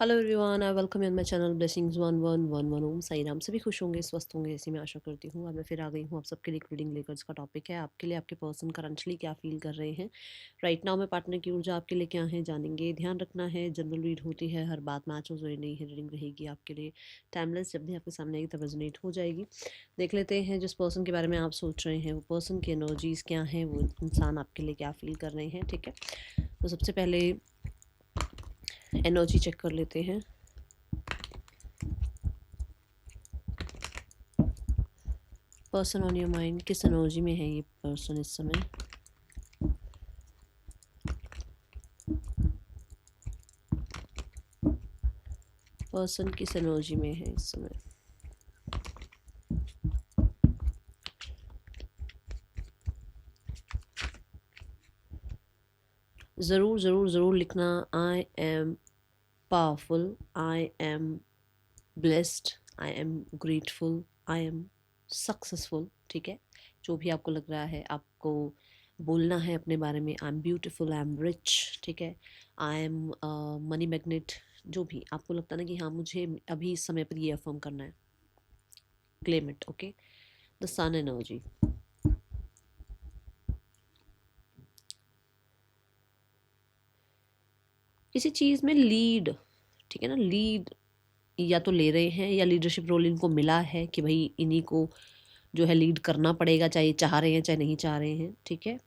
Hello everyone, I welcome you on my channel blessings 1111 ओम साई राम। सभी खुश होंगे, स्वस्थ होंगे, ऐसी मैं आशा करती हूँ। अब मैं फिर आ गई हूँ आप सबके लिए रीडिंग लेकर। इसका टॉपिक है आपके लिए आपके पर्सन करंटली क्या फील कर रहे हैं राइट नाउ में। पार्टनर की ऊर्जा आपके लिए क्या है जानेंगे। ध्यान रखना है, जनरल रीड होती है, हर बात मैच हो जो नहीं है, रीडिंग रहेगी आपके लिए टाइमलेस। जब भी आपके सामने आएगी तब रेजोनेट हो जाएगी। देख लेते हैं जिस पर्सन के बारे में आप सोच रहे हैं वो पर्सन की एनर्जीज क्या हैं, वो इंसान आपके लिए क्या फील कर रहे हैं। ठीक है, तो सबसे पहले एनर्जी चेक कर लेते हैं। पर्सन ऑन योर माइंड, किस एनर्जी में है ये पर्सन इस समय। पर्सन किस एनर्जी में है इस समय। ज़रूर ज़रूर ज़रूर लिखना। I am powerful, I am blessed, I am grateful, I am successful. ठीक है, जो भी आपको लग रहा है आपको बोलना है अपने बारे में। I am beautiful, I am rich. ठीक है, आई एम मनी मैग्नेट। जो भी आपको लगता है ना कि हाँ मुझे अभी इस समय पर ये अफर्म करना है, claim it. Okay, the sun energy. किसी चीज़ में लीड, ठीक है ना, लीड या तो ले रहे हैं या लीडरशिप रोल इनको मिला है कि भाई इन्हीं को जो है लीड करना पड़ेगा, चाहे चाह रहे हैं चाहे नहीं चाह रहे हैं। ठीक है,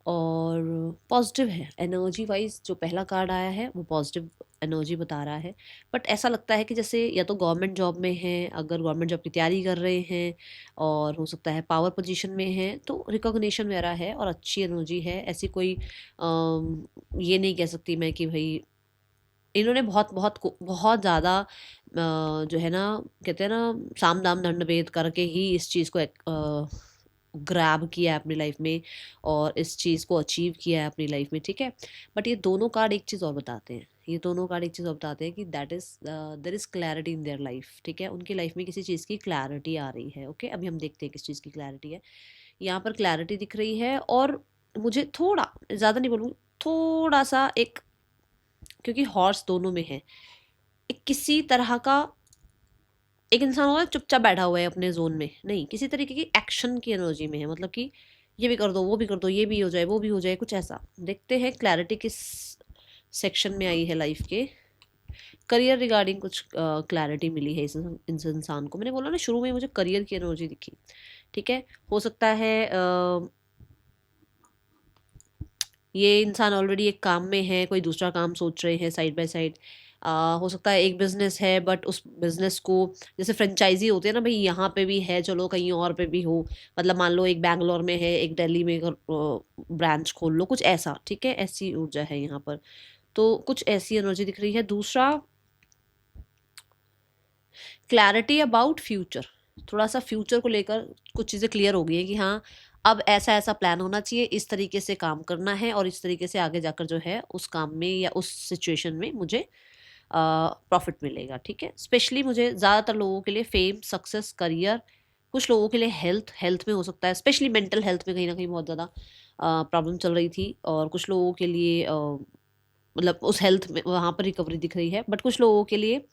और पॉजिटिव है एनर्जी वाइज। जो पहला कार्ड आया है वो पॉजिटिव एनर्जी बता रहा है। बट ऐसा लगता है कि जैसे या तो गवर्नमेंट जॉब में है, अगर गवर्नमेंट जॉब की तैयारी कर रहे हैं, और हो सकता है पावर पोजीशन में है, तो रिकॉग्निशन वगैरह है और अच्छी एनर्जी है। ऐसी कोई ये नहीं कह सकती मैं कि भाई इन्होंने बहुत बहुत बहुत ज़्यादा जो है ना, कहते हैं ना, साम दाम दंड भेद करके ही इस चीज़ को ग्रैब किया है अपनी लाइफ में और इस चीज़ को अचीव किया है अपनी लाइफ में। ठीक है, बट ये दोनों कार्ड एक चीज़ और बताते हैं, ये दोनों कार्ड एक चीज़ और बताते हैं कि that is there is clarity in their life. ठीक है, उनकी लाइफ में किसी चीज़ की क्लैरिटी आ रही है। ओके, अभी हम देखते हैं किस चीज़ की क्लैरिटी है। यहाँ पर क्लैरिटी दिख रही है, और मुझे थोड़ा, ज़्यादा नहीं बोलूँगी, थोड़ा सा एक, क्योंकि हॉर्स दोनों में है, एक किसी तरह का एक इंसान होगा चुपचाप बैठा हुआ है अपने जोन में, नहीं, किसी तरीके की एक्शन की एनर्जी में है। मतलब कि ये भी कर दो, वो भी कर दो, ये भी हो जाए, वो भी हो जाए, कुछ ऐसा। देखते हैं क्लैरिटी किस सेक्शन में आई है लाइफ के। करियर रिगार्डिंग कुछ क्लैरिटी मिली है इस इंसान को। मैंने बोला ना शुरू में मुझे करियर की एनर्जी दिखी। ठीक है, हो सकता है ये इंसान ऑलरेडी एक काम में है, कोई दूसरा काम सोच रहे हैं साइड बाय साइड। हो सकता है एक बिजनेस है, बट उस बिजनेस को, जैसे फ्रेंचाइजी होते हैं ना भाई, यहाँ पे भी है, चलो कहीं और पे भी हो। मतलब मान लो एक बैंगलोर में है, एक दिल्ली में ब्रांच खोल लो, कुछ ऐसा। ठीक है, ऐसी ऊर्जा है यहाँ पर, तो कुछ ऐसी एनर्जी दिख रही है। दूसरा, क्लैरिटी अबाउट फ्यूचर। थोड़ा सा फ्यूचर को लेकर कुछ चीज़ें क्लियर हो गई है कि हाँ अब ऐसा ऐसा प्लान होना चाहिए, इस तरीके से काम करना है, और इस तरीके से आगे जाकर जो है उस काम में या उस सिचुएशन में मुझे प्रॉफिट मिलेगा। ठीक है, स्पेशली मुझे ज़्यादातर लोगों के लिए फेम, सक्सेस, करियर, कुछ लोगों के लिए हेल्थ, हेल्थ में हो सकता है, स्पेशली मेंटल हेल्थ में कहीं ना कहीं बहुत ज़्यादा प्रॉब्लम चल रही थी, और कुछ लोगों के लिए मतलब उस हेल्थ में वहाँ पर रिकवरी दिख रही है। बट कुछ लोगों के लिए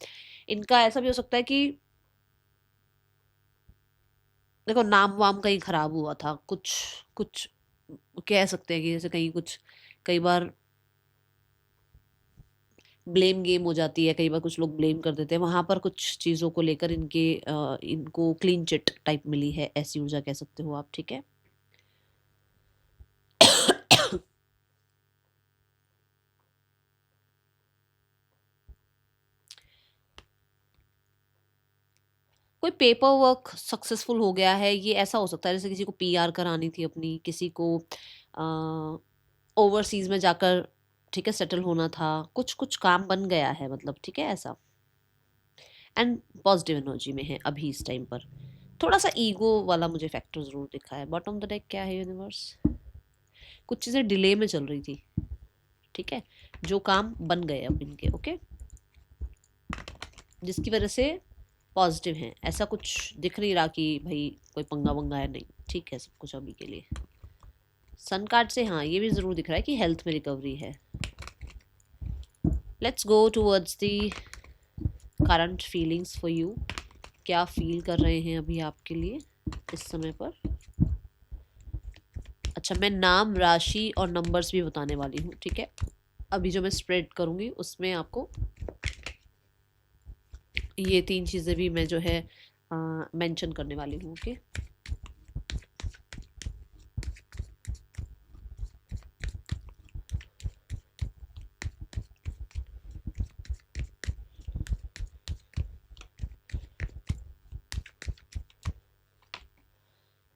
इनका ऐसा भी हो सकता है कि देखो नाम वाम कहीं खराब हुआ था, कुछ कुछ कह सकते हैं कि जैसे कहीं कुछ, कई बार ब्लेम गेम हो जाती है, कई बार कुछ लोग ब्लेम कर देते हैं, वहां पर कुछ चीज़ों को लेकर इनको क्लीन चिट टाइप मिली है, ऐसी ऊर्जा कह सकते हो आप। ठीक है, कोई पेपर वर्क सक्सेसफुल हो गया है, ये ऐसा हो सकता है जैसे किसी को पीआर करानी थी अपनी, किसी को ओवरसीज में जाकर, ठीक है, सेटल होना था, कुछ कुछ काम बन गया है, मतलब। ठीक है, ऐसा। एंड पॉजिटिव एनर्जी में है अभी इस टाइम पर। थोड़ा सा ईगो वाला मुझे फैक्टर जरूर दिखा है। बॉटम ऑफ द डेक क्या है यूनिवर्स, कुछ चीज़ें डिले में चल रही थी। ठीक है, जो काम बन गए अब इनके। ओके, जिसकी वजह से पॉजिटिव हैं, ऐसा कुछ दिख नहीं रहा कि भाई कोई पंगा वंगा है, नहीं, ठीक है सब कुछ अभी के लिए। सन कार्ड से हाँ ये भी ज़रूर दिख रहा है कि हेल्थ में रिकवरी है। Let's go towards the current feelings for you. क्या फील कर रहे हैं अभी आपके लिए इस समय पर? अच्छा, मैं नाम, राशि और नंबर्स भी बताने वाली हूँ, ठीक है? अभी जो मैं स्प्रेड करूँगी उसमें आपको ये 3 चीज़ें भी मैं जो है मेंशन करने वाली हूँ। Okay,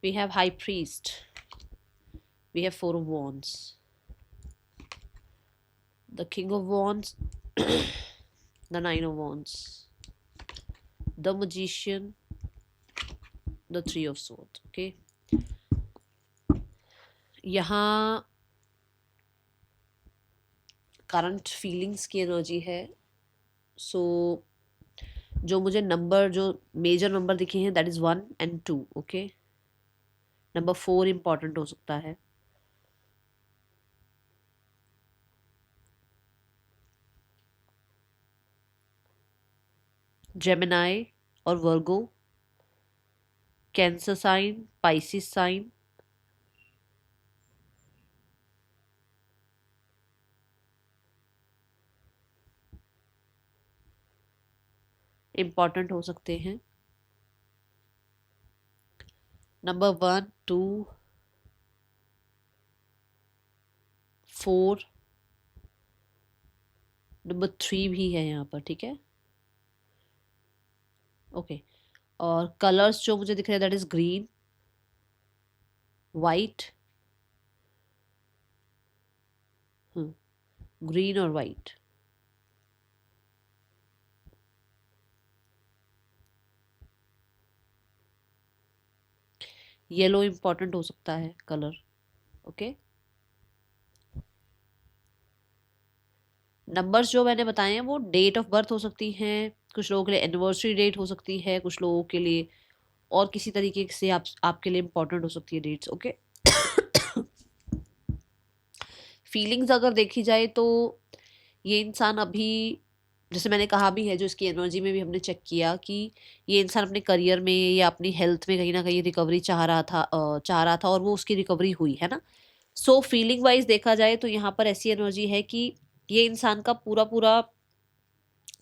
we have high priest, we have 4 of wands, the king of wands, the 9 of wands, the magician, the 3 of swords. Okay, यहाँ करंट फीलिंग्स की एनर्जी है। सो जो मुझे नंबर, जो मेजर नंबर दिखे हैं, that is 1 and 2। Okay, number 4 important हो सकता है। जेमिनाई और Virgo, cancer sign, Pisces sign, important हो सकते हैं। नंबर 1, 2, 4, नंबर 3 भी है यहाँ पर, ठीक है? ओके, और कलर्स जो मुझे दिख रहे हैं that is green, white, green और वाइट। येलो इंपॉर्टेंट हो सकता है कलर। ओके, नंबर्स जो मैंने बताए हैं वो डेट ऑफ बर्थ हो सकती हैं, कुछ लोगों के लिए एनिवर्सरी डेट हो सकती है, कुछ लोगों के लिए और किसी तरीके से आपके लिए इम्पोर्टेंट हो सकती है डेट्स। ओके, फीलिंग्स अगर देखी जाए तो ये इंसान अभी, जैसे मैंने कहा भी है, जो इसकी एनर्जी में भी हमने चेक किया कि ये इंसान अपने करियर में या अपनी हेल्थ में कहीं ना कहीं रिकवरी चाह रहा था और वो उसकी रिकवरी हुई है ना। सो फीलिंग वाइज देखा जाए तो यहाँ पर ऐसी एनर्जी है कि ये इंसान का पूरा पूरा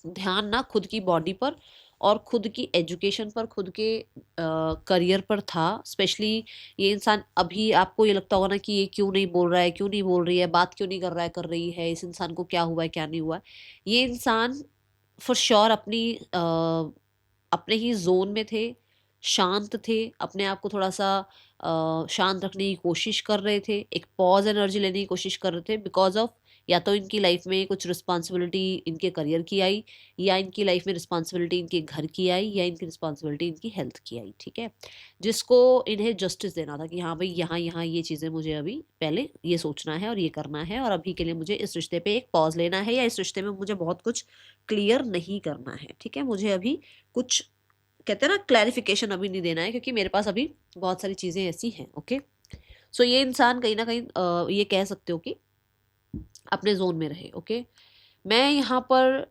ध्यान ना खुद की बॉडी पर और खुद की एजुकेशन पर, खुद के करियर पर था। स्पेशली ये इंसान, अभी आपको ये लगता होगा ना कि ये क्यों नहीं बोल रहा है, क्यों नहीं बोल रही है, बात क्यों नहीं कर रहा है, कर रही है, इस इंसान को क्या हुआ है, क्या नहीं हुआ है। ये इंसान फॉर श्योर अपने ही जोन में थे, शांत थे, अपने आप को थोड़ा सा शांत रखने की कोशिश कर रहे थे, एक पॉज एनर्जी लेने की कोशिश कर रहे थे, बिकॉज ऑफ या तो इनकी लाइफ में कुछ रिस्पॉन्सिबिलिटी इनके करियर की आई, या इनकी लाइफ में रिस्पॉन्सिबिलिटी इनके घर की आई, या इनकी रिस्पॉन्सिबिलिटी इनकी हेल्थ की आई, ठीक है? जिसको इन्हें जस्टिस देना था कि हाँ भाई, यहाँ यहाँ ये चीज़ें मुझे अभी पहले ये सोचना है और ये करना है, और अभी के लिए मुझे इस रिश्ते पे एक पॉज लेना है, या इस रिश्ते में मुझे बहुत कुछ क्लियर नहीं करना है, ठीक है? मुझे अभी कुछ, कहते हैं ना, क्लैरिफिकेशन अभी नहीं देना है, क्योंकि मेरे पास अभी बहुत सारी चीज़ें ऐसी हैं। ओके, सो ये इंसान कहीं ना कहीं ये कह सकते हो कि अपने जोन में रहे। ओके, मैं यहाँ पर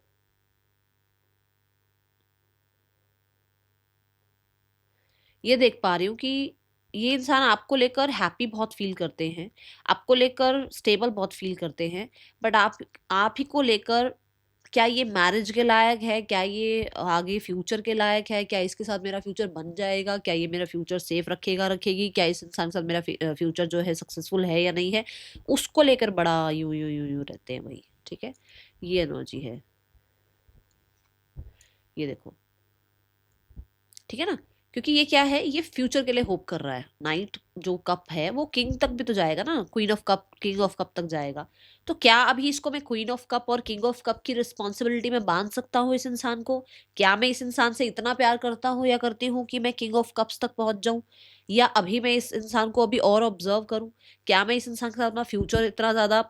ये देख पा रही हूँ कि ये इंसान आपको लेकर हैप्पी बहुत फील करते हैं, आपको लेकर स्टेबल बहुत फील करते हैं, बट आप ही को लेकर, क्या ये मैरिज के लायक है, क्या ये आगे फ्यूचर के लायक है, क्या इसके साथ मेरा फ्यूचर बन जाएगा, क्या ये मेरा फ्यूचर सेफ रखेगी, क्या इस इंसान के साथ मेरा फ्यूचर जो है सक्सेसफुल है या नहीं है, उसको लेकर बड़ा यूं यूं यूं यूं रहते हैं भाई, ठीक है? ये एनर्जी है, ये देखो, ठीक है ना? क्योंकि ये क्या है, ये फ्यूचर के लिए होप कर रहा है। नाइट जो कप है वो किंग तक भी तो जाएगा ना, queen of cup, king of cup तक जाएगा। तो क्या अभी इसको मैं क्वीन ऑफ कप और किंग ऑफ कप की रिस्पॉन्सिबिलिटी में बांध सकता हूँ इस इंसान को? क्या मैं इस इंसान से इतना प्यार करता हूँ या करती हूँ कि मैं किंग ऑफ कप्स तक पहुंच जाऊं? या अभी मैं इस इंसान को अभी और ऑब्जर्व करूं? क्या मैं इस इंसान के साथ अपना फ्यूचर इतना ज्यादा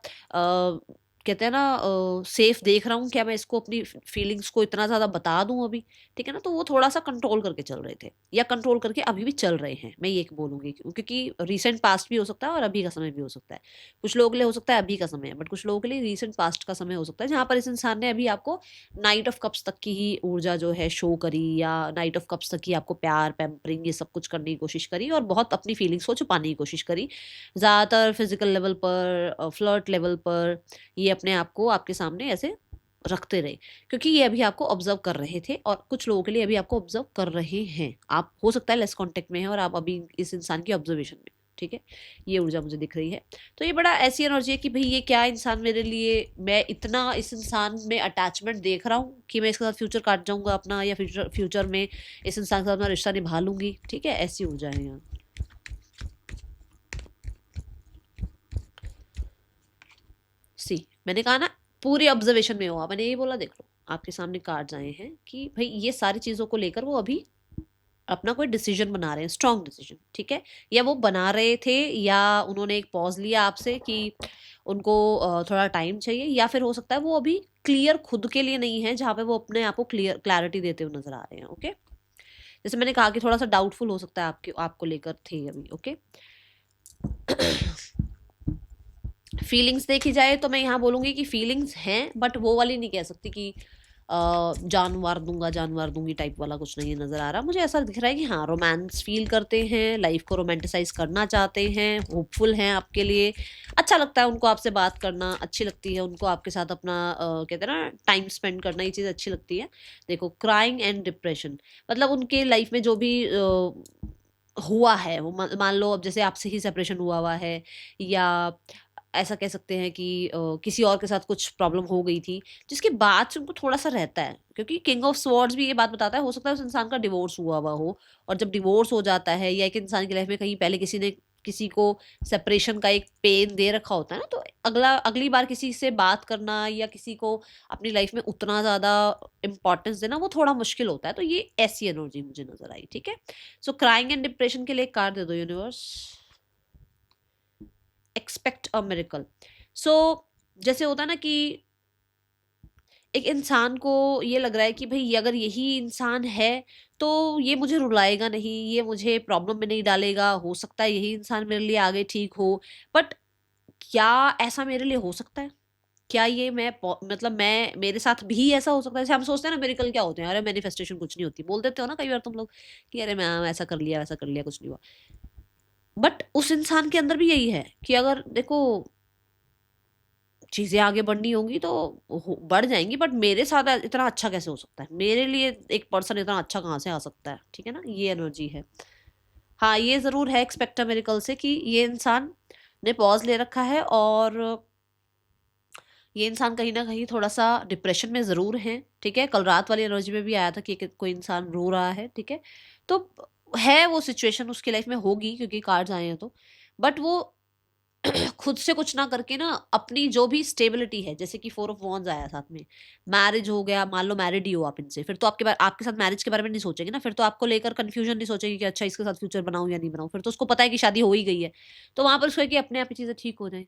कहते हैं ना सेफ देख रहा हूँ, क्या मैं इसको अपनी फीलिंग्स को इतना ज़्यादा बता दूँ अभी, ठीक है ना। तो वो थोड़ा सा कंट्रोल करके चल रहे थे, या कंट्रोल करके अभी भी चल रहे हैं, मैं ये बोलूँगी, क्योंकि रिसेंट पास्ट भी हो सकता है और अभी का समय भी हो सकता है। कुछ लोगों के लिए हो सकता है अभी का समय है, बट कुछ लोगों के लिए रिसेंट पास्ट का समय हो सकता है, जहाँ पर इस इंसान ने अभी आपको नाइट ऑफ कप्स तक की ही ऊर्जा जो है शो करी, या नाइट ऑफ कप्स तक की आपको प्यार पैम्परिंग ये सब कुछ करने की कोशिश करी, और बहुत अपनी फीलिंग्स को छुपाने की कोशिश करी, ज़्यादातर फिजिकल लेवल पर, फ्लर्ट लेवल पर ये अपने आप को आपके सामने ऐसे रखते रहे, क्योंकि ये अभी आपको ऑब्जर्व कर रहे थे, और कुछ लोगों के लिए अभी आपको ऑब्जर्व कर रहे हैं। आप हो सकता है लेस कांटेक्ट में है और आप अभी इस इंसान की ऑब्जर्वेशन में, ठीक है। ये ऊर्जा मुझे दिख रही है। तो ये बड़ा ऐसी एनर्जी है कि भाई ये क्या इंसान मेरे लिए, मैं इतना इस इंसान में अटैचमेंट देख रहा हूँ कि मैं इसके साथ फ्यूचर काट जाऊंगा अपना, या फ्यूचर में इस इंसान के साथ अपना रिश्ता निभा लूंगी, ठीक है। ऐसी ऊर्जा है यहाँ। सी मैंने कहा ना, पूरी ऑब्जर्वेशन में हो आप, मैंने यही बोला, देख लो आपके सामने कार्ड्स आए हैं कि भाई ये सारी चीज़ों को लेकर वो अभी अपना कोई डिसीजन बना रहे हैं, स्ट्रॉन्ग डिसीजन, ठीक है। या वो बना रहे थे, या उन्होंने एक पॉज लिया आपसे कि उनको थोड़ा टाइम चाहिए, या फिर हो सकता है वो अभी क्लियर खुद के लिए नहीं है, जहाँ पे वो अपने आप को क्लैरिटी देते हुए नजर आ रहे हैं, ओके। जैसे मैंने कहा कि थोड़ा सा डाउटफुल हो सकता है आपको लेकर थे अभी, ओके। फीलिंग्स देखी जाए तो मैं यहाँ बोलूँगी कि फीलिंग्स हैं, बट वो वाली नहीं कह सकती कि जानवर दूंगा जानवर दूंगी टाइप वाला कुछ नहीं नज़र आ रहा मुझे। ऐसा दिख रहा है कि हाँ, रोमांस फील करते हैं, लाइफ को रोमांटिसाइज करना चाहते हैं, होपफुल हैं आपके लिए। अच्छा लगता है उनको आपसे बात करना, अच्छी लगती है उनको आपके साथ अपना कहते हैं ना टाइम स्पेंड करना, ये चीज़ अच्छी लगती है। देखो, क्राइंग एंड डिप्रेशन, मतलब उनके लाइफ में जो भी हुआ है, वो मान लो अब जैसे आपसे ही सेपरेशन हुआ हुआ है, या ऐसा कह सकते हैं कि किसी और के साथ कुछ प्रॉब्लम हो गई थी, जिसके बाद से उनको थोड़ा-सा रहता है, क्योंकि किंग ऑफ स्वॉर्ड्स भी ये बात बताता है, हो सकता है उस इंसान का डिवोर्स हुआ हुआ हो, और जब डिवोर्स हो जाता है, या एक इंसान की लाइफ में कहीं पहले किसी ने किसी को सेपरेशन का एक पेन दे रखा होता है ना, तो अगली बार किसी से बात करना, या किसी को अपनी लाइफ में उतना ज़्यादा इम्पोर्टेंस देना, वो थोड़ा मुश्किल होता है। तो ये ऐसी एनर्जी मुझे नज़र आई, ठीक है। सो क्राइंग एंड डिप्रेशन के लिए एक कार्ड दे दो universe. Expect a miracle. So जैसे होता है ना कि एक इंसान को ये लग रहा है कि भाई अगर यही इंसान है तो ये मुझे रुलाएगा नहीं, ये मुझे प्रॉब्लम में नहीं डालेगा, हो सकता है यही इंसान मेरे लिए आगे ठीक हो। बट क्या ऐसा मेरे लिए हो सकता है? क्या ये मतलब मैं मेरे साथ भी ऐसा हो सकता है? जैसे हम सोचते हैं ना मिरेकल क्या होते हैं, अरे मैनिफेस्टेशन कुछ नहीं होती, बोल देते हो ना कई बार तुम लोग कि अरे मैं ऐसा कर लिया वैसा कर लिया, कुछ नहीं हुआ। बट उस इंसान के अंदर भी यही है कि अगर देखो चीज़ें आगे बढ़नी होंगी तो बढ़ जाएंगी, बट मेरे साथ इतना अच्छा कैसे हो सकता है, मेरे लिए एक पर्सन इतना अच्छा कहाँ से आ सकता है, ठीक है ना। ये एनर्जी है। हाँ, ये ज़रूर है एक्सपेक्ट अ मिरेकल से कि ये इंसान ने पॉज ले रखा है, और ये इंसान कहीं ना कहीं थोड़ा सा डिप्रेशन में ज़रूर है, ठीक है। कल रात वाली एनर्जी में भी आया था कि कोई इंसान रो रहा है, ठीक है। तो है वो सिचुएशन उसकी लाइफ में होगी, क्योंकि कार्ड्स आए हैं तो। बट वो खुद से कुछ ना करके ना अपनी जो भी स्टेबिलिटी है, जैसे कि 4 ऑफ वॉन्ड्स आया साथ में, मैरिज हो गया, मान लो मैरिड ही हो आप इनसे, फिर तो आपके साथ मैरिज के बारे में नहीं सोचेंगे ना, फिर तो आपको लेकर कंफ्यूजन नहीं सोचेंगे कि अच्छा इसके साथ फ्यूचर बनाऊं या नहीं बनाऊं, फिर तो उसको पता है कि शादी हो ही गई है। तो वहां पर उसको है कि अपने आप ही चीजें ठीक हो जाए,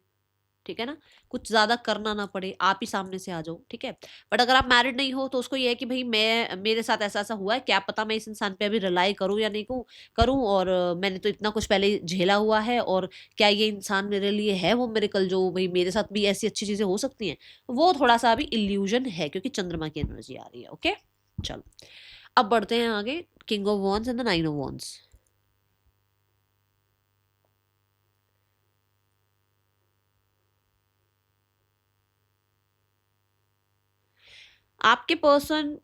ठीक है ना। कुछ ज़्यादा करना ना पड़े, आप ही सामने से आ जाओ, ठीक है। बट अगर आप मैरिड नहीं हो तो उसको ये है कि भई मेरे साथ ऐसा-ऐसा हुआ है, क्या पता मैं इस इंसान पे अभी रिलाई करूँ या नहीं करूँ, और मैंने तो इतना कुछ पहले झेला हुआ है, और क्या ये इंसान मेरे लिए है वो मिरेकल जो भई मेरे साथ भी ऐसी अच्छी चीज़ें हो सकती हैं। वो थोड़ा-सा अभी इल्यूज़न है, क्योंकि चंद्रमा की एनर्जी आ रही है, ओके। चलो, अब बढ़ते हैं आगे। King of wands and the 9 of wands. आपके पर्सन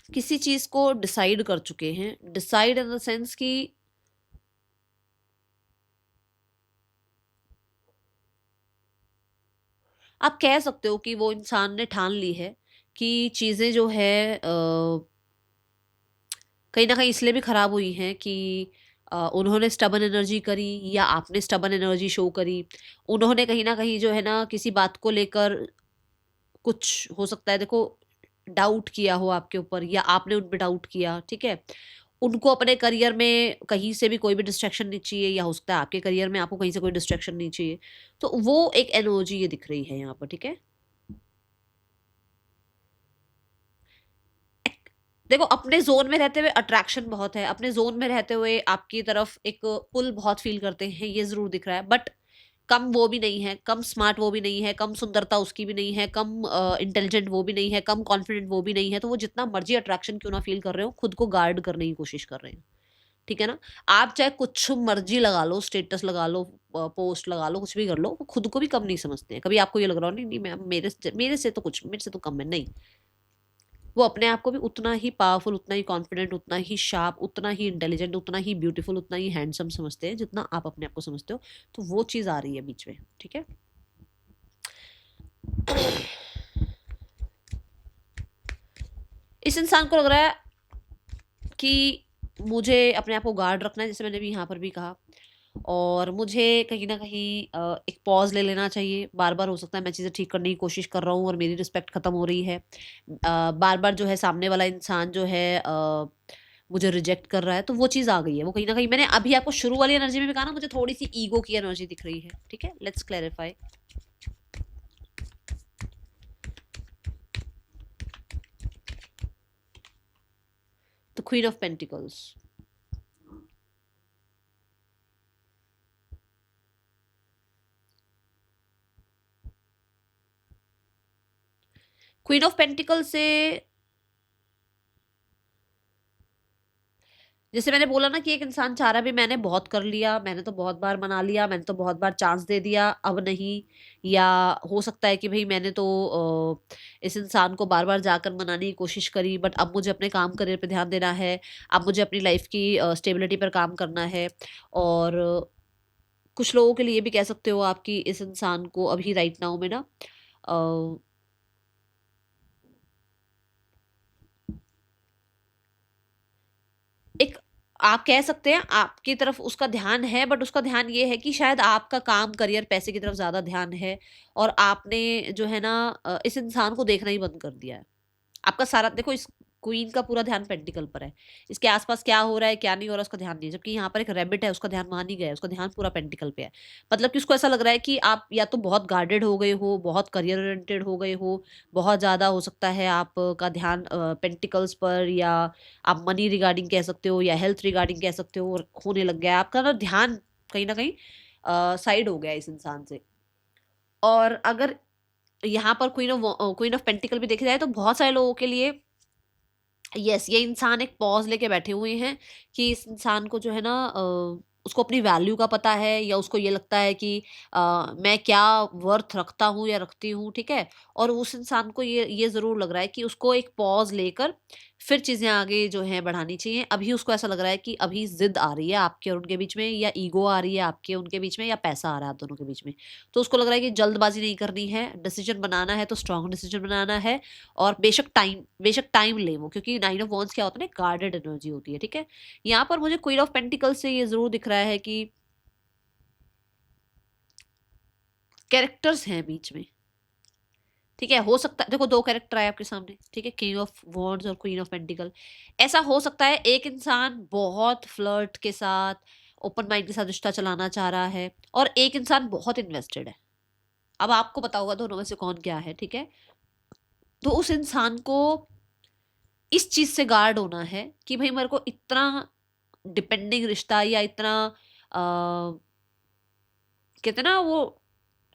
किसी चीज को डिसाइड कर चुके हैं, डिसाइड इन द सेंस कि आप कह सकते हो कि वो इंसान ने ठान ली है कि चीजें जो है कहीं ना कहीं इसलिए भी खराब हुई हैं कि उन्होंने स्टबन एनर्जी करी, या आपने स्टबन एनर्जी शो करी। उन्होंने कहीं ना कहीं जो है ना किसी बात को लेकर कुछ हो सकता है देखो डाउट किया हो आपके ऊपर, या आपने उन पे डाउट किया, ठीक है। उनको अपने करियर में कहीं से भी कोई भी डिस्ट्रैक्शन नहीं चाहिए, या हो सकता है आपके करियर में आपको कहीं से कोई डिस्ट्रैक्शन नहीं चाहिए। तो वो एक एनर्जी ये दिख रही है यहाँ पर, ठीक है। देखो, अपने जोन में रहते हुए अट्रैक्शन बहुत है, अपने जोन में रहते हुए आपकी तरफ एक पुल बहुत फील करते हैं, ये जरूर दिख रहा है। बट कम वो भी नहीं है, कम स्मार्ट वो भी नहीं है, कम सुंदरता उसकी भी नहीं है, कम इंटेलिजेंट वो भी नहीं है, कम कॉन्फिडेंट वो भी नहीं है। तो वो जितना मर्जी अट्रैक्शन क्यों ना फील कर रहे हो, खुद को गार्ड करने की कोशिश कर रहे हैं, ठीक है ना। आप चाहे कुछ मर्जी लगा लो, स्टेटस लगा लो, पोस्ट लगा लो, कुछ भी कर लो, वो खुद को भी कम नहीं समझते हैं। कभी आपको ये लग रहा हो नहीं नहीं मैं मेरे से तो कम है, नहीं। वो अपने आप को भी उतना ही पावरफुल, उतना ही कॉन्फिडेंट, उतना ही शार्प, उतना ही इंटेलिजेंट, उतना ही ब्यूटीफुल, उतना ही हैंडसम समझते हैं जितना आप अपने आप को समझते हो। तो वो चीज आ रही है बीच में, ठीक है। इस इंसान को लग रहा है कि मुझे अपने आप को गार्ड रखना है, जैसे मैंने भी यहाँ पर भी कहा, और मुझे कहीं ना कहीं एक पॉज ले लेना चाहिए। बार बार हो सकता है मैं चीज़ें ठीक करने की कोशिश कर रहा हूँ और मेरी रिस्पेक्ट खत्म हो रही है। बार बार जो है सामने वाला इंसान जो है मुझे रिजेक्ट कर रहा है, तो वो चीज़ आ गई है। वो कहीं ना कहीं, मैंने अभी आपको शुरू वाली एनर्जी में भी कहा ना, मुझे थोड़ी सी ईगो की एनर्जी दिख रही है, ठीक है। Let's clarify. The queen of pentacles, queen of pentacle से, जैसे मैंने बोला ना कि एक इंसान चाह रहा है भी मैंने बहुत कर लिया, मैंने तो बहुत बार मना लिया, मैंने तो बहुत बार चांस दे दिया, अब नहीं। या हो सकता है कि भाई मैंने तो इस इंसान को बार बार जाकर मनाने की कोशिश करी, बट अब मुझे अपने काम करियर पे ध्यान देना है, अब मुझे अपनी लाइफ की स्टेबिलिटी पर काम करना है। और कुछ लोगों के लिए भी कह सकते हो आपकी इस इंसान को अभी राइट नाउ में ना एक, आप कह सकते हैं आपकी तरफ उसका ध्यान है, बट उसका ध्यान ये है कि शायद आपका काम, करियर, पैसे की तरफ ज्यादा ध्यान है, और आपने जो है ना इस इंसान को देखना ही बंद कर दिया है। आपका सारा, देखो, इस क्वीन का पूरा ध्यान पेंटिकल पर है, इसके आसपास क्या हो रहा है क्या नहीं हो रहा है उसका ध्यान नहीं है। जबकि यहाँ पर एक रैबिट है, उसका ध्यान वहां नहीं गया है, उसका ध्यान पूरा पेंटिकल पे है। मतलब कि उसको ऐसा लग रहा है कि आप या तो बहुत गार्डेड हो गए हो, बहुत करियर ओरिएंटेड हो गए हो, बहुत ज्यादा हो सकता है आपका ध्यान पेंटिकल्स पर, या आप मनी रिगार्डिंग कह सकते हो, या हेल्थ रिगार्डिंग कह सकते हो, और होने लग गया है आपका ना ध्यान कहीं ना कहीं साइड हो गया है इस इंसान से। और अगर यहाँ पर क्वीन ऑफ पेंटिकल भी देखा जाए तो बहुत सारे लोगों के लिए यस, ये इंसान एक पॉज लेके बैठे हुए हैं कि इस इंसान को जो है ना उसको अपनी वैल्यू का पता है, या उसको ये लगता है कि मैं क्या वर्थ रखता हूँ या रखती हूँ, ठीक है। और उस इंसान को ये जरूर लग रहा है कि उसको एक पॉज लेकर फिर चीजें आगे जो है बढ़ानी चाहिए। अभी उसको ऐसा लग रहा है कि अभी जिद आ रही है आपके और उनके बीच में, या ईगो आ रही है आपके उनके बीच में, या पैसा आ रहा है आप दोनों के बीच में। तो उसको लग रहा है कि जल्दबाजी नहीं करनी है, डिसीजन बनाना है तो स्ट्रांग डिसीजन बनाना है। और बेशक टाइम ले वो, क्योंकि नाइन ऑफ वॉन्ड्स क्या होता है ना, गार्डेड एनर्जी होती है, ठीक है। यहाँ पर मुझे क्वीन ऑफ पेंटिकल से ये जरूर दिख रहा है कि कैरेक्टर्स हैं बीच में, ठीक है। हो सकता है, देखो, दो कैरेक्टर आए आपके सामने, ठीक है, किंग ऑफ वॉन्ड्स और क्वीन ऑफ पेंटिकल। ऐसा हो सकता है एक इंसान बहुत फ्लर्ट के साथ, ओपन माइंड के साथ रिश्ता चलाना चाह रहा है, और एक इंसान बहुत इन्वेस्टेड है। अब आपको पता होगा दोनों में से कौन क्या है, ठीक है। तो उस इंसान को इस चीज से गार्ड होना है कि भाई मेरे को इतना डिपेंडिंग रिश्ता, या इतना कहते हैं ना वो,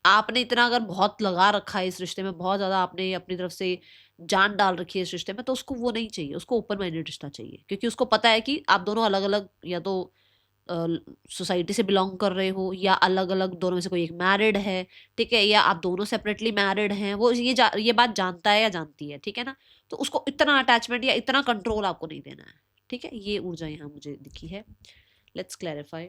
आपने इतना अगर बहुत लगा रखा है इस रिश्ते में, बहुत ज्यादा आपने अपनी तरफ से जान डाल रखी है इस रिश्ते में, तो उसको वो नहीं चाहिए, उसको ओपन माइंडेड रिश्ता चाहिए। क्योंकि उसको पता है कि आप दोनों अलग अलग, या तो सोसाइटी से बिलोंग कर रहे हो, या अलग अलग दोनों में से कोई एक मैरिड है, ठीक है, या आप दोनों सेपरेटली मैरिड हैं। वो ये बात जानता है या जानती है, ठीक है ना। तो उसको इतना अटैचमेंट या इतना कंट्रोल आपको नहीं देना है, ठीक है। ये ऊर्जा यहाँ मुझे दिखी है। Let's clarify.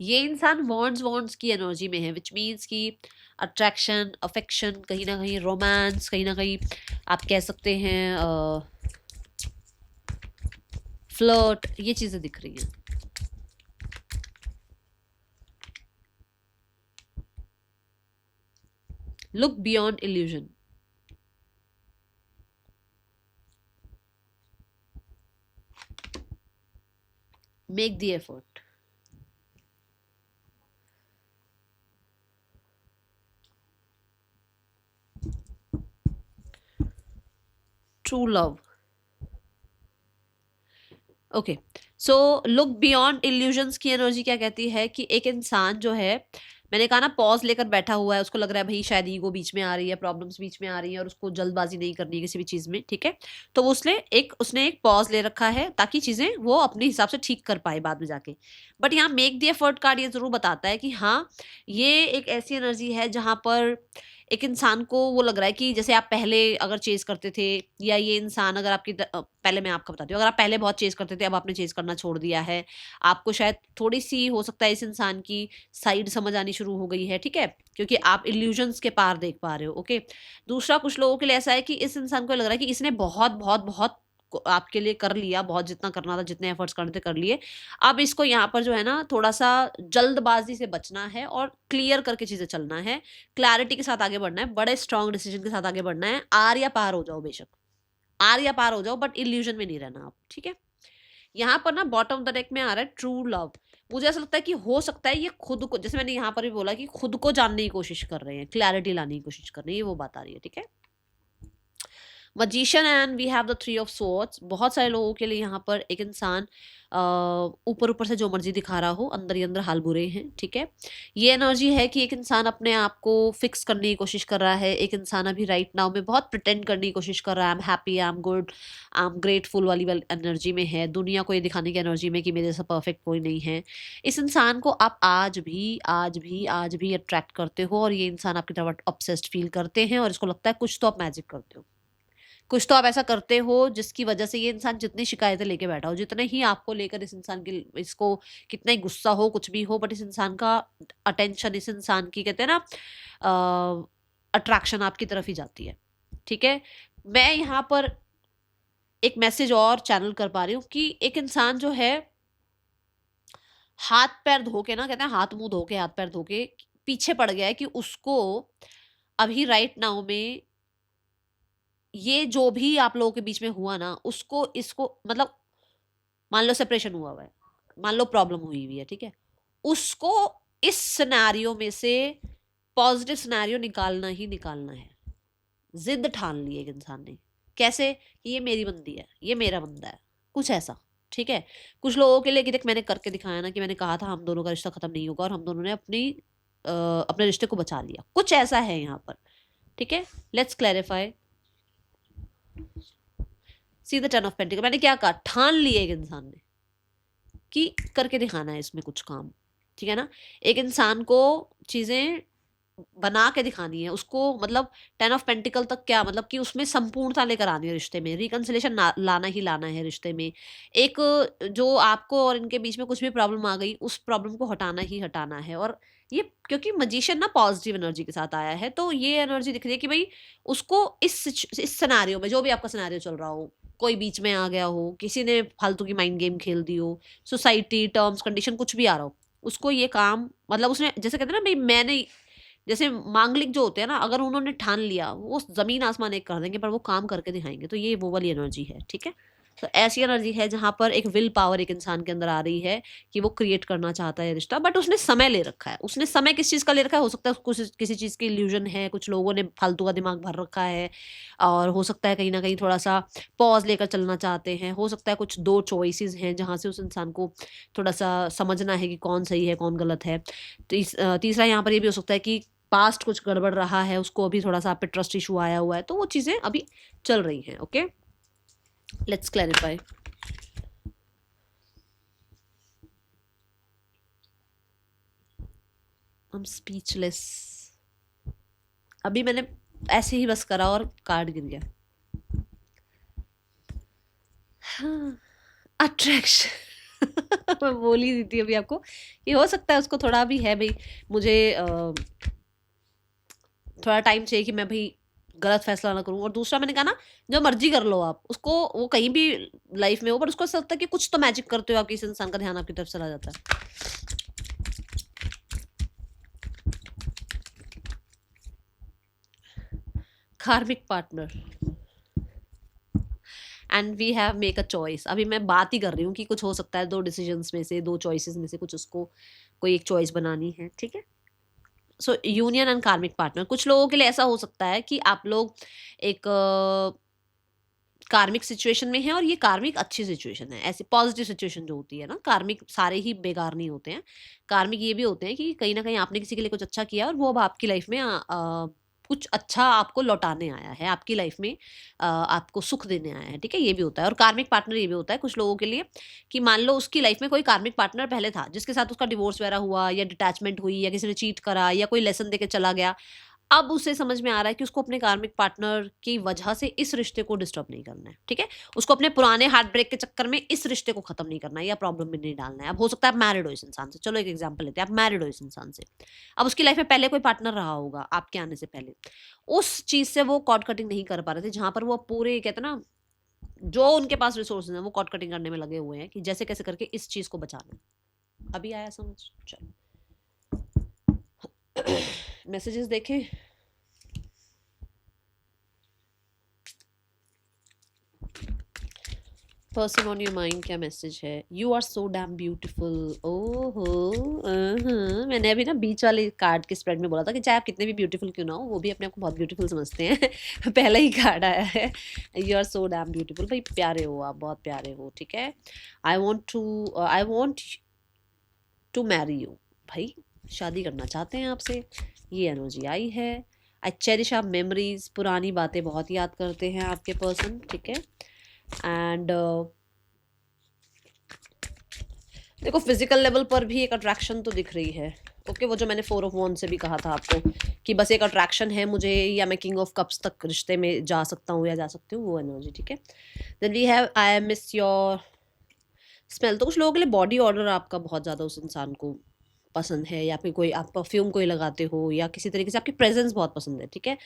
ये इंसान वॉन्ड्स वॉन्ड्स की एनर्जी में है, विच मीन्स कि अट्रैक्शन, अफेक्शन, कहीं ना कहीं रोमांस, कहीं ना कहीं आप कह सकते हैं फ्लर्ट, ये चीजें दिख रही हैं। Look beyond illusion. Make the effort. True love. Okay, so look beyond illusions की एनर्जी क्या कहती है कि एक इंसान जो है, मैंने कहा ना, पॉज लेकर बैठा हुआ है, उसको लग रहा है भाई शायद ईगो बीच में आ रही है, प्रॉब्लम्स बीच में आ रही है और उसको जल्दबाजी नहीं करनी है किसी भी चीज में, ठीक है। तो उसने एक पॉज ले रखा है ताकि चीजें वो अपने हिसाब से ठीक कर पाए बाद में जाके। बट यहाँ मेक द एफर्ट कार्ड ये जरूर बताता है कि हाँ, ये एक ऐसी एनर्जी है जहां पर एक इंसान को वो लग रहा है कि जैसे आप पहले अगर चेज करते थे, या ये इंसान अगर पहले मैं आपको बताती हूँ, अगर आप पहले बहुत चेज करते थे, अब आपने चेज करना छोड़ दिया है, आपको शायद थोड़ी सी हो सकता है इस इंसान की साइड समझ आनी शुरू हो गई है, ठीक है, क्योंकि आप इल्यूजन्स के पार देख पा रहे हो। ओके, दूसरा, कुछ लोगों के लिए ऐसा है कि इस इंसान को लग रहा है कि इसने बहुत बहुत बहुत आपके लिए कर लिया, बहुत जितना करना था, जितने एफर्ट्स करने थे कर लिए। अब इसको यहाँ पर जो है ना, थोड़ा सा जल्दबाजी से बचना है और क्लियर करके चीजें चलना है, क्लैरिटी के साथ आगे बढ़ना है, बड़े स्ट्रांग डिसीजन के साथ आगे बढ़ना है। आर या पार हो जाओ, बेशक आर या पार हो जाओ, बट इल्यूजन में नहीं रहना आप, ठीक है। यहाँ पर ना बॉटम ऑफ द डेक में आ रहा है ट्रू लव। मुझे ऐसा लगता है कि हो सकता है ये खुद को, जैसे मैंने यहाँ पर भी बोला कि खुद को जानने की कोशिश कर रहे हैं, क्लैरिटी लाने की कोशिश कर रहे हैं, ये वो बात आ रही है, ठीक है। Magician and we have the three of swords. बहुत सारे लोगों के लिए यहाँ पर एक इंसान ऊपर ऊपर से जो मर्जी दिखा रहा हो, अंदर ही अंदर हाल बुरे हैं, ठीक है। ये एनर्जी है कि एक इंसान अपने आप को फिक्स करने की कोशिश कर रहा है, एक इंसान अभी राइट नाउ में बहुत प्रिटेंड करने की कोशिश कर रहा है, I am happy, I am good, I am grateful वाली एनर्जी में है, दुनिया को ये दिखाने की एनर्जी में कि मेरे जैसा परफेक्ट कोई नहीं है। इस इंसान को आप आज भी अट्रैक्ट करते हो, और ये इंसान आपकी तरफ ऑब्सेस्ड फील करते हैं, और इसको लगता है कुछ तो आप मैजिक करते हो, कुछ तो आप ऐसा करते हो जिसकी वजह से ये इंसान जितनी शिकायतें लेके बैठा हो, जितने ही आपको लेकर इस इंसान की, इसको कितना ही गुस्सा हो, कुछ भी हो, बट इस इंसान का अटेंशन, इस इंसान की, कहते हैं ना, अट्रैक्शन आपकी तरफ ही जाती है, ठीक है। मैं यहाँ पर एक मैसेज और चैनल कर पा रही हूँ कि एक इंसान जो है हाथ पैर धो के ना, कहते हैं हाथ मुंह धो के, हाथ पैर धो के पीछे पड़ गया है कि उसको अभी राइट नाउ में ये जो भी आप लोगों के बीच में हुआ ना, उसको, इसको, मतलब मान लो सेपरेशन हुआ हुआ है, मान लो प्रॉब्लम हुई हुई है, ठीक है, उसको इस सिनेरियो में से पॉजिटिव सिनेरियो निकालना ही निकालना है। जिद ठान ली एक इंसान ने, कैसे कि ये मेरी बंदी है, ये मेरा बंदा है, कुछ ऐसा, ठीक है। कुछ लोगों के लिए कि देख, मैंने करके दिखाया ना कि मैंने कहा था हम दोनों का रिश्ता खत्म नहीं होगा, और हम दोनों ने अपने रिश्ते को बचा लिया, कुछ ऐसा है यहाँ पर, ठीक है। Let's clarify. See the ten of pentacle, मैंने क्या कहा, ठान लिए एक इंसान ने कि करके दिखाना है इसमें कुछ काम, ठीक है ना। एक इंसान को चीजें बना के दिखानी है, उसको मतलब टेन ऑफ पेंटिकल तक क्या मतलब कि उसमें संपूर्णता लेकर आनी है रिश्ते में, रिकंसिलेशन लाना ही लाना है रिश्ते में। एक जो आपको और इनके बीच में कुछ भी प्रॉब्लम आ गई, उस प्रॉब्लम को हटाना ही हटाना है। और ये क्योंकि मजिशियन ना पॉजिटिव एनर्जी के साथ आया है, तो ये एनर्जी दिख रही है कि भाई उसको इस सिनेरियो में, जो भी आपका सिनेरियो चल रहा हो, कोई बीच में आ गया हो, किसी ने फालतू की माइंड गेम खेल दी हो, सोसाइटी, टर्म्स, कंडीशन, कुछ भी आ रहा हो, उसको ये काम, मतलब उसने, जैसे कहते हैं ना भाई, मैंने, जैसे मांगलिक जो होते हैं ना, अगर उन्होंने ठान लिया, वो जमीन आसमान एक कर देंगे, पर वो काम करके दिखाएंगे। तो ये वो वाली एनर्जी है, ठीक है। तो ऐसी एनर्जी है जहां पर एक विल पावर एक इंसान के अंदर आ रही है कि वो क्रिएट करना चाहता है रिश्ता, बट उसने समय ले रखा है। उसने समय किस चीज का ले रखा है, हो सकता है कुछ किसी चीज की इल्यूजन है, कुछ लोगों ने फालतू का दिमाग भर रखा है, और हो सकता है कहीं ना कहीं थोड़ा सा पॉज लेकर चलना चाहते हैं, हो सकता है कुछ दो चॉइसेस हैं जहां से उस इंसान को थोड़ा सा समझना है कि कौन सही है कौन गलत है। तीसरा यहाँ पर ये भी हो सकता है कि पास्ट कुछ गड़बड़ रहा है, उसको अभी थोड़ा सा आप पे ट्रस्ट इशू आया हुआ है, तो वो चीजें अभी चल रही हैं। Okay, let's clarify. I am speechless. अभी मैंने ऐसे ही बस करा और कार्ड गिर गया। अट्रैक्शन मैं बोल ही दी थी अभी आपको, ये हो सकता है उसको थोड़ा भी है भाई, मुझे थोड़ा टाइम चाहिए कि मैं भाई गलत फैसला ना करूं। और दूसरा मैंने कहा ना, जो मर्जी कर लो आप उसको, वो कहीं भी लाइफ में हो, पर उसको ऐसा लगता है कि कुछ तो मैजिक करते हो आप, किसी इंसान का ध्यान आपकी तरफ चला जाता है। Karmic partner and we have make a choice. अभी मैं बात ही कर रही हूँ कि कुछ हो सकता है 2 डिसीजंस में से, 2 चॉइसेस में से कुछ उसको कोई एक चॉइस बनानी है, ठीक है। सो यूनियन एंड कार्मिक पार्टनर, कुछ लोगों के लिए ऐसा हो सकता है कि आप लोग एक कार्मिक सिचुएशन में है और ये कार्मिक अच्छी सिचुएशन है। ऐसी पॉजिटिव सिचुएशन जो होती है ना, कार्मिक सारे ही बेकार नहीं होते हैं। कार्मिक ये भी होते हैं कि कहीं ना कहीं आपने किसी के लिए कुछ अच्छा किया और वो अब आपकी लाइफ में कुछ अच्छा आपको लौटाने आया है, आपकी लाइफ में आपको सुख देने आया है, ठीक है। ये भी होता है। और कार्मिक पार्टनर ये भी होता है कुछ लोगों के लिए कि मान लो उसकी लाइफ में कोई कार्मिक पार्टनर पहले था जिसके साथ उसका डिवोर्स वगैरह हुआ या डिटैचमेंट हुई या किसी ने चीट करा या कोई लेसन देके चला गया। अब उसे समझ में आ रहा है कि उसको अपने कार्मिक पार्टनर की वजह से इस रिश्ते को डिस्टर्ब नहीं करना है, ठीक है। उसको अपने पुराने हार्ट ब्रेक के चक्कर में इस रिश्ते को खत्म नहीं करना है या प्रॉब्लम में नहीं डालना है। अब हो सकता है आप मैरिड हो इस इंसान से, चलो एक एग्जांपल लेते हैं, आप मैरिड हो इस इंसान से। अब उसकी लाइफ में पहले कोई पार्टनर रहा होगा आपके आने से पहले, उस चीज से वो कॉर्ड कटिंग नहीं कर पा रहे थे, जहां पर वो पूरे कहते हैं ना, जो उनके पास रिसोर्सेज हैं वो कॉर्ड कटिंग करने में लगे हुए हैं कि जैसे कैसे करके इस चीज को बचाना। अभी आया समझ? चलो मैसेजेस देखें। पर्सन ऑन योर माइंड, क्या मैसेज है? You are so damn beautiful. ओहो, मैंने अभी ना बीच वाले कार्ड के स्प्रेड में बोला था कि चाहे आप कितने भी ब्यूटीफुल क्यों ना हो, वो भी अपने आप को बहुत ब्यूटीफुल समझते हैं। पहला ही कार्ड आया है, you are so damn beautiful. भाई प्यारे हो आप, बहुत प्यारे हो, ठीक है। I want to marry you, भाई शादी करना चाहते हैं आपसे, ये एनर्जी आई है। आई चेरिश आवर मेमोरीज, पुरानी बातें बहुत याद करते हैं आपके पर्सन, ठीक है। एंड देखो फिजिकल लेवल पर भी एक अट्रैक्शन तो दिख रही है, ओके। वो जो मैंने 4 ऑफ वॉन्ड से भी कहा था आपको कि बस एक अट्रैक्शन है मुझे, या मैं किंग ऑफ कप्स तक रिश्ते में जा सकता हूँ या जा सकती हूँ, वो एनर्जी, ठीक है। Then we have I miss your smell. तो कुछ लोगों के लिए बॉडी ऑर्डर आपका बहुत ज़्यादा उस इंसान को पसंद है, या फिर कोई आप परफ्यूम कोई लगाते हो या किसी तरीके से आपकी प्रेजेंस बहुत पसंद है, ठीक है।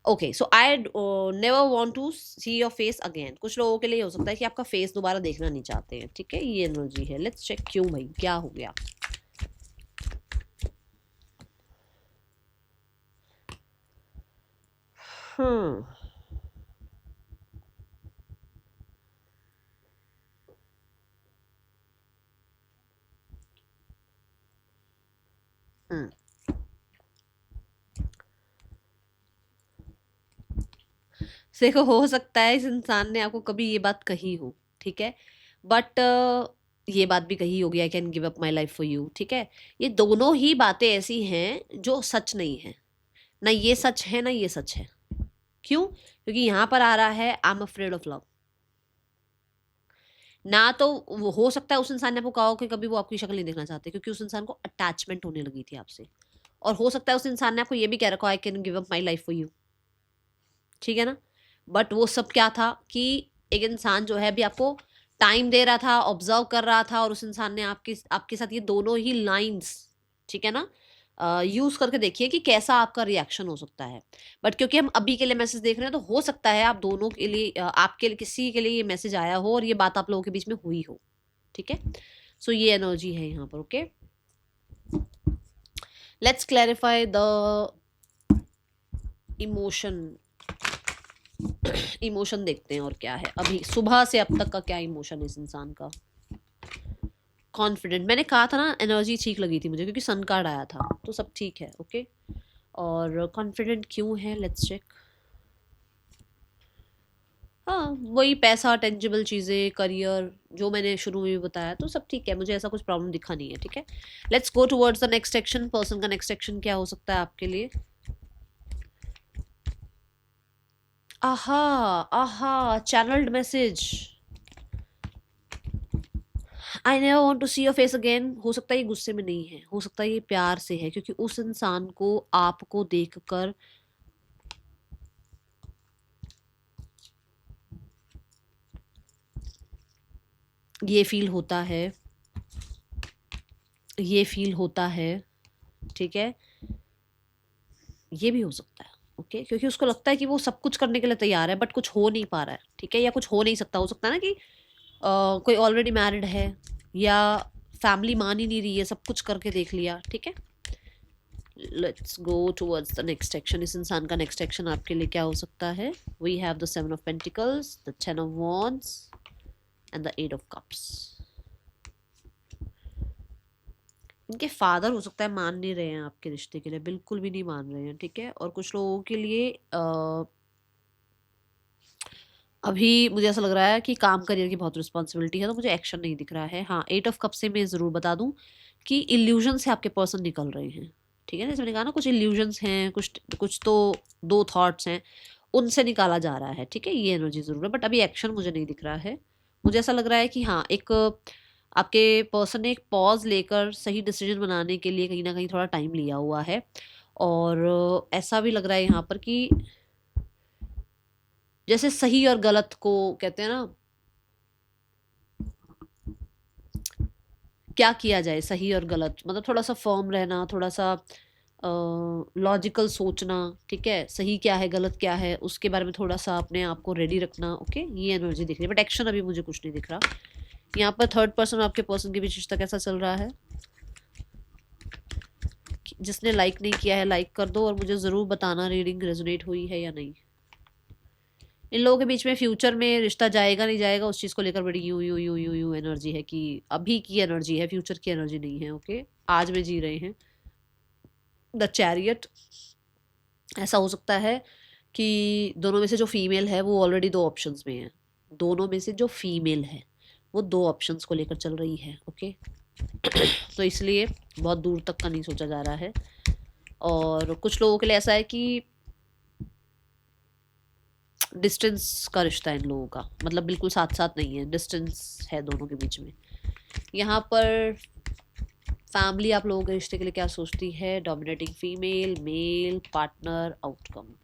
Okay, so I never want to see your face again. कुछ लोगों के लिए हो सकता है कि आपका फेस दोबारा देखना नहीं चाहते हैं, ठीक है। ये एनर्जी है। लेट्स चेक क्यों भाई, क्या हो गया। हम्म हम्म देखो हो सकता है इस इंसान ने आपको कभी ये बात कही हो, ठीक है, बट ये बात भी कही होगी I can give up my life for you, ठीक है। ये दोनों ही बातें ऐसी हैं जो सच नहीं है, ना ये सच है ना ये सच है। क्यों? क्योंकि यहां पर आ रहा है I am afraid of love. ना तो वो हो सकता है उस इंसान ने आपको कहा हो कि कभी वो आपकी शक्ल नहीं देखना चाहते क्योंकि उस इंसान को अटैचमेंट होने लगी थी आपसे, और हो सकता है उस इंसान ने आपको ये भी कह रखा I can give up my life for you, ठीक है ना। बट वो सब क्या था कि एक इंसान जो है अभी आपको टाइम दे रहा था, ऑब्जर्व कर रहा था, और उस इंसान ने आपके आपके साथ ये दोनों ही लाइंस, ठीक है ना, यूज करके देखिए कि कैसा आपका रिएक्शन हो सकता है। बट क्योंकि हम अभी के लिए मैसेज देख रहे हैं तो हो सकता है आप दोनों के लिए आपके लिए किसी के लिए ये मैसेज आया हो और ये बात आप लोगों के बीच में हुई हो, ठीक है। सो ये एनर्जी है यहाँ पर, okay. Let's clarify the emotion. Emotion देखते हैं और क्या है अभी सुबह से अब तक का, क्या इमोशन है इस इंसान का। कॉन्फिडेंट, मैंने कहा था ना एनर्जी ठीक लगी थी मुझे क्योंकि सन कार्ड आया था, तो सब ठीक है, ओके। और कॉन्फिडेंट क्यों है, लेट्स चेक। हाँ वही पैसा, टेंजिबल चीज़ें, करियर, जो मैंने शुरू में भी बताया, तो सब ठीक है, मुझे ऐसा कुछ प्रॉब्लम दिखा नहीं है, ठीक है। Let's go towards the next section. Person का नेक्स्ट सेक्शन क्या हो सकता है आपके लिए। Aha, aha, channelled message, I never want to see your face again. हो सकता है ये गुस्से में नहीं है, हो सकता है ये प्यार से है, क्योंकि उस इंसान को आपको देखकर ये फील होता है, ये फील होता है, ठीक है। ये भी हो सकता है, ओके, क्योंकि उसको लगता है कि वो सब कुछ करने के लिए तैयार है बट कुछ हो नहीं पा रहा है, ठीक है, या कुछ हो नहीं सकता। हो सकता है ना कि कोई ऑलरेडी मैरिड है या फैमिली मान ही नहीं रही है, सब कुछ करके देख लिया, ठीक है। Let's go towards the next action. इस इंसान का नेक्स्ट एक्शन आपके लिए क्या हो सकता है? We have the 7 of Pentacles, the 10 of Wands and the 8 of Cups। इनके फादर हो सकता है मान नहीं रहे हैं आपके रिश्ते के लिए, बिल्कुल भी नहीं मान रहे हैं, ठीक है। और कुछ लोगों के लिए अभी मुझे ऐसा लग रहा है कि काम करियर की बहुत रिस्पॉन्सिबिलिटी है, तो मुझे एक्शन नहीं दिख रहा है। हाँ, 8 of Cups से मैं ज़रूर बता दूं कि इल्यूजन से आपके पर्सन निकल रहे हैं, ठीक है ना। जैसे मैंने कहा ना, कुछ इल्यूजन्स हैं, कुछ तो दो थॉट्स हैं, उनसे निकाला जा रहा है, ठीक है। ये एनर्जी ज़रूर है, बट अभी एक्शन मुझे नहीं दिख रहा है। मुझे ऐसा लग रहा है कि हाँ, एक आपके पर्सन ने एक पॉज लेकर सही डिसीजन बनाने के लिए कहीं ना कहीं थोड़ा टाइम लिया हुआ है। और ऐसा भी लग रहा है यहाँ पर कि जैसे सही और गलत को कहते हैं ना, क्या किया जाए, सही और गलत, मतलब थोड़ा सा फर्म रहना, थोड़ा सा लॉजिकल सोचना, ठीक है। सही क्या है, गलत क्या है, उसके बारे में थोड़ा सा अपने आप को रेडी रखना। ओके, ये एनर्जी दिख रही है, बट एक्शन अभी मुझे कुछ नहीं दिख रहा। यहाँ पर थर्ड पर्सन आपके पर्सन के बीच रिश्ता कैसा चल रहा है? जिसने लाइक नहीं किया है लाइक कर दो, और मुझे ज़रूर बताना रीडिंग रेजोनेट हुई है या नहीं। इन लोगों के बीच में फ्यूचर में रिश्ता जाएगा नहीं जाएगा, उस चीज़ को लेकर बड़ी you you you you you energy है कि अभी की एनर्जी है, फ्यूचर की एनर्जी नहीं है। ओके, आज में जी रहे हैं। द चैरियट, ऐसा हो सकता है कि दोनों में से जो फीमेल है वो ऑलरेडी 2 ऑप्शंस में है। दोनों में से जो फीमेल है वो 2 ऑप्शंस को लेकर चल रही है। ओके तो इसलिए बहुत दूर तक का नहीं सोचा जा रहा है। और कुछ लोगों के लिए ऐसा है कि डिस्टेंस का रिश्ता है इन लोगों का, मतलब बिल्कुल साथ साथ नहीं है, डिस्टेंस है दोनों के बीच में। यहाँ पर फैमिली आप लोगों के रिश्ते के लिए क्या सोचती है? Dominating female, male, partner, outcome.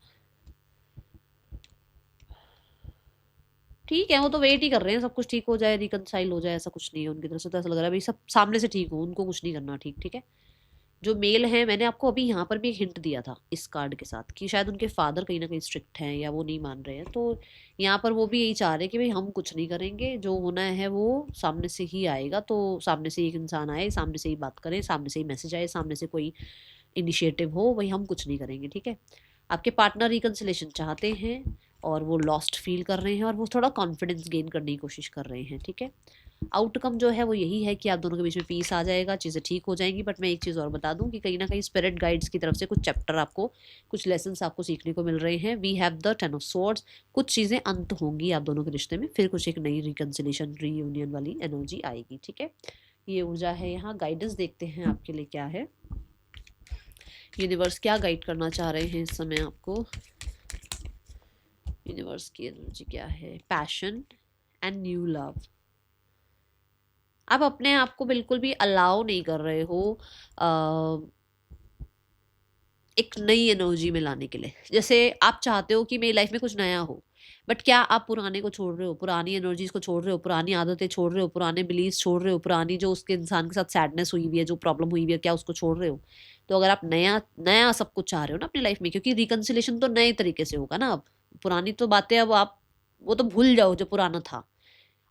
ठीक है, वो तो वेट ही कर रहे हैं सब कुछ ठीक हो जाए, रिकनसाइल हो जाए, ऐसा कुछ नहीं है उनकी तरफ से। तो ऐसा लग रहा है भाई सब सामने से ठीक हो, उनको कुछ नहीं करना, ठीक ठीक है। जो मेल है, मैंने आपको अभी यहाँ पर भी एक हिंट दिया था इस कार्ड के साथ कि शायद उनके फादर कहीं ना कहीं स्ट्रिक्ट हैं या वो नहीं मान रहे हैं। तो यहाँ पर वो भी यही चाह रहे हैं कि भाई हम कुछ नहीं करेंगे, जो होना है वो सामने से ही आएगा। तो सामने से एक इंसान आए, सामने से ही बात करें, सामने से ही मैसेज आए, सामने से कोई इनिशिएटिव हो, वही हम कुछ नहीं करेंगे, ठीक है। आपके पार्टनर रिकन्सिलेशन चाहते हैं और वो लॉस्ट फील कर रहे हैं, और वो थोड़ा कॉन्फिडेंस गेन करने की कोशिश कर रहे हैं, ठीक है। आउटकम जो है वो यही है कि आप दोनों के बीच में पीस आ जाएगा, चीज़ें ठीक हो जाएंगी। बट मैं एक चीज़ और बता दूं कि कहीं ना कहीं स्पिरिट गाइड्स की तरफ से कुछ चैप्टर आपको, कुछ लेसन्स आपको सीखने को मिल रहे हैं। We have the 10 of Swords, कुछ चीज़ें अंत होंगी आप दोनों के रिश्ते में, फिर कुछ एक नई रिकन्सिलेशन रीयूनियन वाली एनर्जी आएगी, ठीक है। ये ऊर्जा है यहाँ। गाइडेंस देखते हैं आपके लिए क्या है, यूनिवर्स क्या गाइड करना चाह रहे हैं इस समय आपको। यूनिवर्स की एनर्जी क्या है? Passion and new love. आप अपने आप को बिल्कुल भी अलाउ नहीं कर रहे हो एक नई एनर्जी में लाने के लिए। जैसे आप चाहते हो कि मेरी लाइफ में कुछ नया हो, बट क्या आप पुराने को छोड़ रहे हो, पुरानी एनर्जीज को छोड़ रहे हो, पुरानी आदतें छोड़ रहे हो, पुराने बिलीव्स छोड़ रहे हो, पुरानी जो उसके इंसान के साथ सैडनेस हुई हुई है, जो प्रॉब्लम हुई हुई है, क्या उसको छोड़ रहे हो? तो अगर आप नया नया सब कुछ चाह रहे हो ना अपनी लाइफ में, क्योंकि रिकन्सिलेशन तो नए तरीके से होगा ना। अब पुरानी तो बातें, अब आप वो तो भूल जाओ जो पुराना था।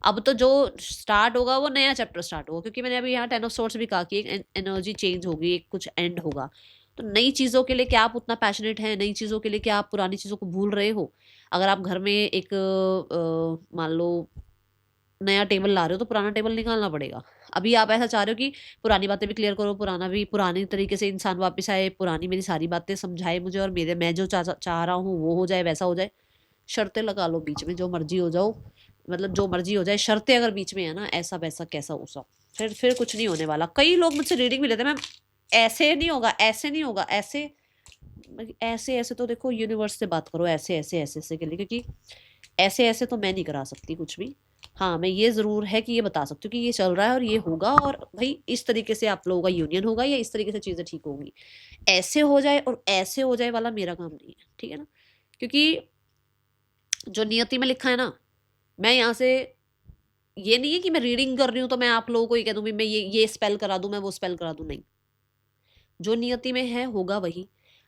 अब तो जो स्टार्ट होगा वो नया चैप्टर स्टार्ट होगा, क्योंकि मैंने अभी यहाँ 10 of Swords भी कहा कि एक एनर्जी चेंज होगी, एक कुछ एंड होगा। तो नई चीज़ों के लिए क्या आप उतना पैशनेट हैं? नई चीज़ों के लिए क्या आप पुरानी चीज़ों को भूल रहे हो? अगर आप घर में एक मान लो नया टेबल ला रहे हो, तो पुराना टेबल निकालना पड़ेगा। अभी आप ऐसा चाह रहे हो कि पुरानी बातें भी क्लियर करो, पुराना भी, पुरानी तरीके से इंसान वापस आए, पुरानी मेरी सारी बातें समझाए मुझे, और मेरे मैं जो चाह रहा हूँ वो हो जाए, वैसा हो जाए। शर्तें लगा लो बीच में, जो मर्जी हो जाओ, मतलब जो मर्जी हो जाए, शर्तें अगर बीच में है ना, ऐसा वैसा कैसा उसा, फिर कुछ नहीं होने वाला। कई लोग मुझसे रीडिंग भी लेते हैं, मैम ऐसे नहीं होगा, ऐसे नहीं होगा, ऐसे ऐसे ऐसे। तो देखो, यूनिवर्स से बात करो ऐसे ऐसे ऐसे ऐसे के लिए, क्योंकि ऐसे ऐसे तो मैं नहीं करा सकती कुछ भी। हाँ, मैं ये ज़रूर है कि ये बता सकती हूँ कि ये चल रहा है और ये होगा, और भाई इस तरीके से आप लोगों का यूनियन होगा, या इस तरीके से चीज़ें ठीक होंगी। ऐसे हो जाए और ऐसे हो जाए वाला मेरा काम नहीं है, ठीक है ना। क्योंकि जो नियति में लिखा है ना, मैं यहाँ से, ये नहीं है कि मैं रीडिंग कर रही हूँ तो मैं आप लोगों को ये कह दूँ मैं ये स्पेल करा दूँ, मैं वो स्पेल करा दूँ, नहीं। जो नियति में है होगा वही।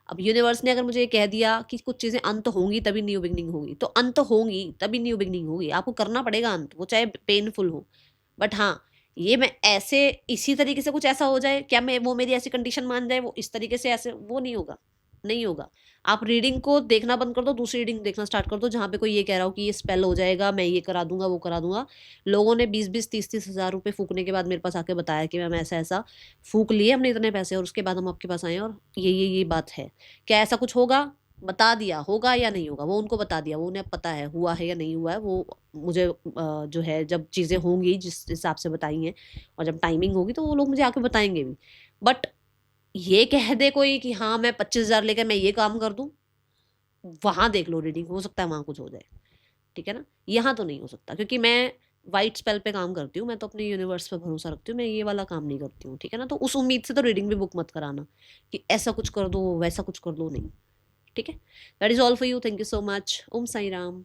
अब यूनिवर्स ने अगर मुझे ये कह दिया कि कुछ चीज़ें अंत होंगी तभी न्यू बिगनिंग होगी, तो अंत होंगी तभी न्यू बिगनिंग होगी। आपको करना पड़ेगा अंत, वो चाहे पेनफुल हो। बट हाँ, ये मैं ऐसे इसी तरीके से कुछ ऐसा हो जाए क्या, मैं वो मेरी ऐसी कंडीशन मान जाए, वो इस तरीके से ऐसे, वो नहीं होगा, नहीं होगा। आप रीडिंग को देखना बंद कर दो, दूसरी रीडिंग देखना स्टार्ट कर दो जहाँ पे कोई ये कह रहा हो कि ये स्पेल हो जाएगा, मैं ये करा दूंगा वो करा दूंगा। लोगों ने 20-20 30-30 हज़ार रुपए फूकने के बाद मेरे पास आके बताया कि मैम ऐसा ऐसा फूक लिए हमने इतने पैसे, और उसके बाद हम आपके पास आए और ये बात है। क्या ऐसा कुछ होगा? बता दिया, होगा या नहीं होगा वो उनको बता दिया, वो उन्हें पता है हुआ है या नहीं हुआ है। वो मुझे जो है जब चीज़ें होंगी जिस हिसाब से बताई हैं और जब टाइमिंग होगी तो वो लोग मुझे आके बताएंगे भी। बट ये कह दे कोई कि हाँ मैं 25,000 लेकर मैं ये काम कर दूं, वहां देख लो रीडिंग, हो सकता है वहां कुछ हो जाए। ठीक है ना, यहाँ तो नहीं हो सकता क्योंकि मैं वाइट स्पेल पे काम करती हूँ, मैं तो अपने यूनिवर्स पे भरोसा रखती हूँ, मैं ये वाला काम नहीं करती हूँ। ठीक है ना, तो उस उम्मीद से तो रीडिंग भी बुक मत कराना कि ऐसा कुछ कर दो वैसा कुछ कर दो, नहीं। ठीक है, that is all for you, thank you so much, Om Sai Ram.